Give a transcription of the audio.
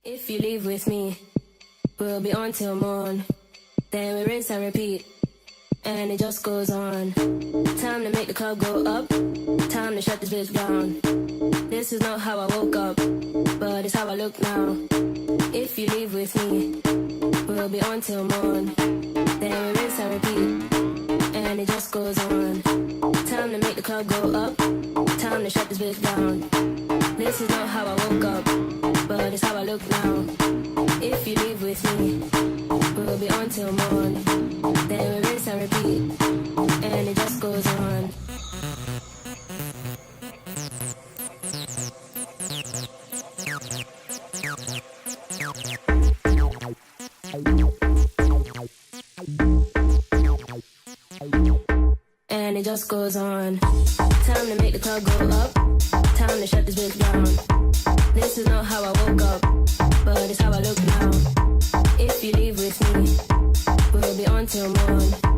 If you leave with me, we'll be on till morn. Then we rinse and repeat, and it just goes on. Time to make the club go up, time to shut this bitch down. This is not how I woke up, but it's how I look now. If you leave with me, we'll be on till morn. Then we rinse and repeat, and it just goes on. Time to make the club go up, time to shut this bitch down. This is not how I woke up, but it's how I look now. If you leave with me, we'll be on till morn. Then we rinse and repeat, and it just goes on. And it just goes on. Time to make the club go up, time to shut this bitch down. This is not how I woke up, but it's how I look now. If you leave with me, we'll be on till morn.